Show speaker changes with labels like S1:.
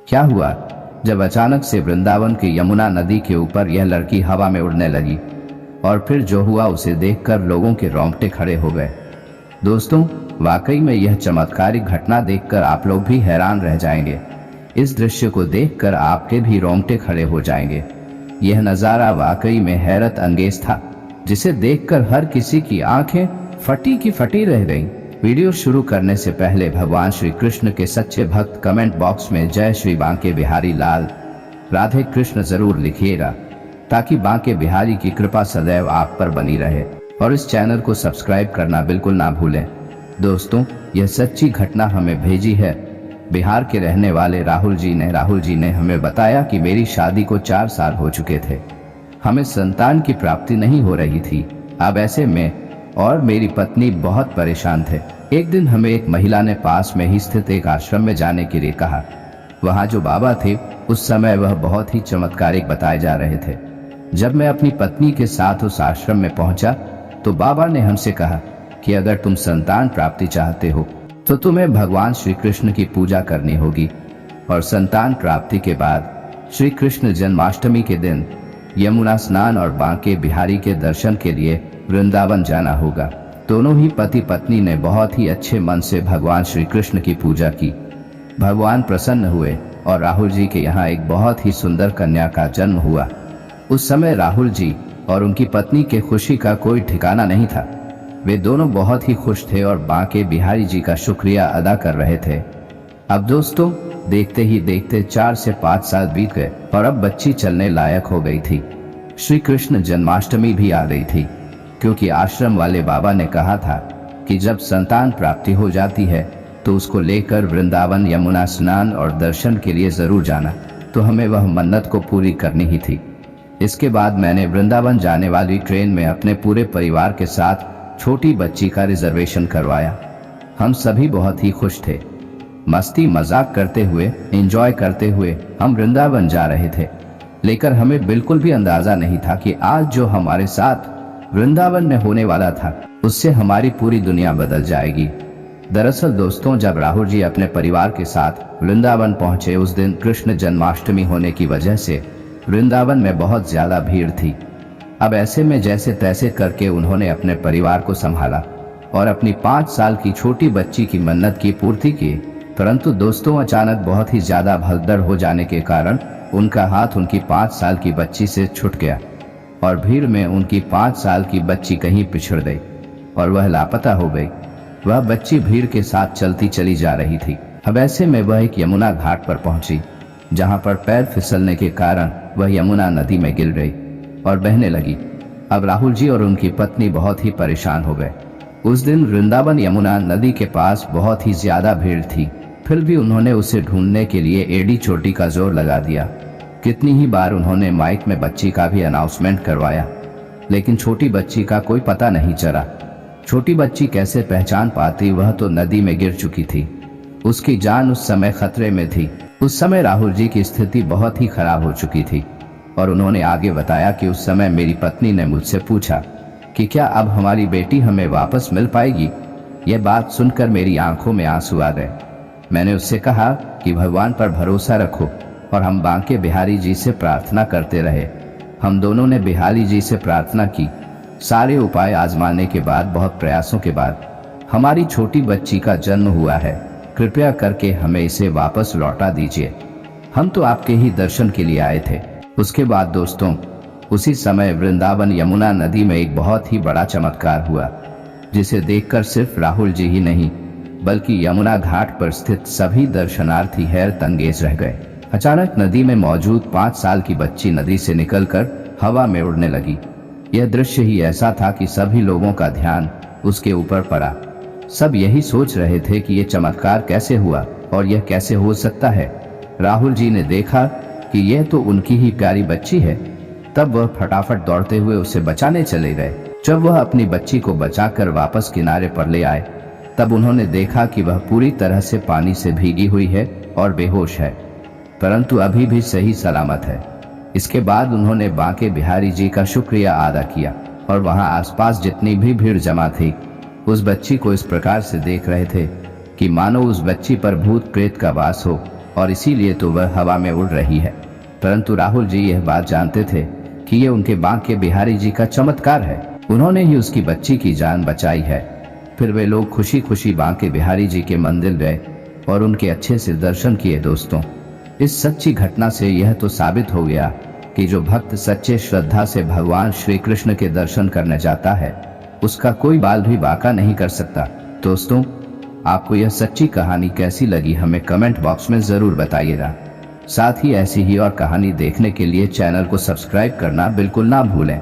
S1: क्या हुआ जब अचानक से वृंदावन की यमुना नदी के ऊपर यह लड़की हवा में उड़ने लगी और फिर जो हुआ उसे देखकर लोगों के रोंगटे खड़े हो गए। दोस्तों, वाकई में यह चमत्कारिक घटना देखकर आप लोग भी हैरान रह जाएंगे। इस दृश्य को देखकर आपके भी रोंगटे खड़े हो जाएंगे। यह नज़ारा वाकई में हैरत अंगेज था, जिसे देखकर हर किसी की आंखें फटी की फटी रह गईं। वीडियो शुरू करने से पहले भगवान श्री कृष्ण के सच्चे भक्त कमेंट बॉक्स में जय श्री बांके बिहारी लाल राधे कृष्ण जरूर लिखिएगा, ताकि बांके बिहारी की कृपा सदैव आप पर बनी रहे। और इस चैनल को सब्सक्राइब करना बिल्कुल ना भूलें। दोस्तों, यह सच्ची घटना हमें भेजी है बिहार के रहने वाले राहुल जी ने हमें बताया कि मेरी शादी को 4 साल हो चुके थे, हमें संतान की प्राप्ति नहीं हो रही थी। अब ऐसे में और मेरी पत्नी बहुत परेशान थे। एक दिन हमें एक महिला ने पास में ही स्थित एक आश्रम में जाने के लिए कहा। वहाँ जो बाबा थे उस समय वह बहुत ही चमत्कारिक बताए जा रहे थे। जब मैं अपनी पत्नी के साथ उस आश्रम में पहुंचा तो बाबा ने हमसे कहा कि अगर तुम संतान प्राप्ति चाहते हो तो तुम्हें भगवान श्री कृष्ण की पूजा करनी होगी, और संतान प्राप्ति के बाद श्री कृष्ण जन्माष्टमी के दिन यमुना स्नान और बांके बिहारी के दर्शन के लिए वृंदावन जाना होगा। दोनों ही पति पत्नी ने बहुत ही अच्छे मन से भगवान श्री कृष्ण की पूजा की। भगवान प्रसन्न हुए और राहुल जी के यहाँ एक बहुत ही सुंदर कन्या का जन्म हुआ। उस समय राहुल जी और उनकी पत्नी के खुशी का कोई ठिकाना नहीं था। वे दोनों बहुत ही खुश थे और बांके बिहारी जी का शुक्रिया अदा कर रहे थे। अब दोस्तों, देखते ही देखते 4 से 5 साल बीत गए और अब बच्ची चलने लायक हो गई थी। श्री कृष्ण जन्माष्टमी भी आ गई थी, क्योंकि आश्रम वाले बाबा ने कहा था कि जब संतान प्राप्ति हो जाती है तो उसको लेकर वृंदावन यमुना स्नान और दर्शन के लिए जरूर जाना, तो हमें वह मन्नत को पूरी करनी ही थी। इसके बाद मैंने वृंदावन जाने वाली ट्रेन में अपने पूरे परिवार के साथ छोटी बच्ची का रिजर्वेशन करवाया। हम सभी बहुत ही खुश थे। मस्ती मजाक करते हुए, एंजॉय करते हुए हम वृंदावन जा रहे थे, लेकिन हमें बिल्कुल भी अंदाजा नहीं था कि आज जो हमारे साथ वृंदावन में होने वाला था उससे हमारी पूरी दुनिया बदल जाएगी। दरअसल दोस्तों, जब राहुल जी अपने परिवार के साथ वृंदावन पहुंचे, उस दिन कृष्ण जन्माष्टमी होने की वजह से वृंदावन में बहुत ज्यादा भीड़ थी। अब ऐसे में जैसे तैसे करके उन्होंने अपने परिवार को संभाला और अपनी 5 साल की छोटी बच्ची की मन्नत की पूर्ति की। परंतु दोस्तों, अचानक बहुत ही ज्यादा भगदड़ हो जाने के कारण उनका हाथ उनकी 5 साल की बच्ची से छूट गया और भीड़ में उनकी 5 साल की बच्ची कहीं पिछड़ गई और वह लापता हो गई। वह बच्ची भीड़ के साथ चलती चली जा रही थी। अब ऐसे में वह एक यमुना घाट पर पहुंची, जहां पर पैर फिसलने के कारण वह यमुना नदी में गिर गई और बहने लगी। अब राहुल जी और उनकी पत्नी बहुत ही परेशान हो गए। उस दिन वृंदावन यमुना नदी के पास बहुत ही ज्यादा भीड़ थी, फिर भी उन्होंने उसे ढूंढने के लिए एड़ी चोटी का जोर लगा दिया। कितनी ही बार उन्होंने माइक में बच्ची का भी अनाउंसमेंट करवाया, लेकिन छोटी बच्ची का कोई पता नहीं चला। छोटी बच्ची कैसे पहचान पाती, वह तो नदी में गिर चुकी थी। उसकी जान उस समय खतरे में थी। उस समय राहुल जी की स्थिति बहुत ही खराब हो चुकी थी और उन्होंने आगे बताया कि उस समय मेरी पत्नी ने मुझसे पूछा कि क्या अब हमारी बेटी हमें वापस मिल पाएगी। यह बात सुनकर मेरी आंखों में आंसू आ गए। मैंने उससे कहा कि भगवान पर भरोसा रखो, और हम बांके बिहारी जी से प्रार्थना करते रहे। हम दोनों ने बिहारी जी से प्रार्थना की। सारे उपाय आजमाने के बाद, बहुत प्रयासों के बाद हमारी छोटी बच्ची का जन्म हुआ है। कृपया करके हमें इसे वापस लौटा दीजिए। हम तो आपके ही दर्शन के लिए आए थे। उसके बाद दोस्तों, उसी समय वृंदावन यमुना नदी में एक बहुत ही बड़ा चमत्कार हुआ, जिसे देखकर सिर्फ राहुल जी ही नहीं बल्कि यमुना घाट पर स्थित सभी दर्शनार्थी हैरत अंगेज रह गए। अचानक नदी में मौजूद 5 साल की बच्ची नदी से निकलकर हवा में उड़ने लगी। यह दृश्य ही ऐसा था कि सभी लोगों का ध्यान उसके ऊपर पड़ा। सब यही सोच रहे थे कि यह चमत्कार कैसे हुआ और यह कैसे हो सकता है। राहुल जी ने देखा कि यह तो उनकी ही प्यारी बच्ची है, तब वह फटाफट दौड़ते हुए उसे बचाने चले गए। जब वह अपनी बच्ची को बचाकर वापस किनारे पर ले आए, तब उन्होंने देखा कि वह पूरी तरह से पानी से भीगी हुई है और बेहोश है, परंतु अभी भी सही सलामत है। इसके बाद उन्होंने बांके बिहारी जी का शुक्रिया अदा किया और वहां आसपास जितनी भी भीड़ जमा थी, उस बच्ची को इस प्रकार से देख रहे थे कि मानो उस बच्ची पर भूत प्रेत का वास हो। और इसीलिए तो वह हवा में उड़ रही है। परंतु राहुल जी यह बात जानते थे कि ये उनके बांके बिहारी जी का चमत्कार है। उन्होंने ही उसकी बच्ची की जान बचाई है। फिर वे लोग खुशी खुशी बांके बिहारी जी के मंदिर गए और उनके अच्छे से दर्शन किए। दोस्तों, इस सच्ची घटना से यह तो साबित हो गया कि जो भक्त सच्चे श्रद्धा से भगवान श्री कृष्ण के दर्शन करने जाता है उसका कोई बाल भी बांका नहीं कर सकता। दोस्तों, आपको यह सच्ची कहानी कैसी लगी हमें कमेंट बॉक्स में जरूर बताइएगा। साथ ही ऐसी ही और कहानी देखने के लिए चैनल को सब्सक्राइब करना बिल्कुल ना भूलें।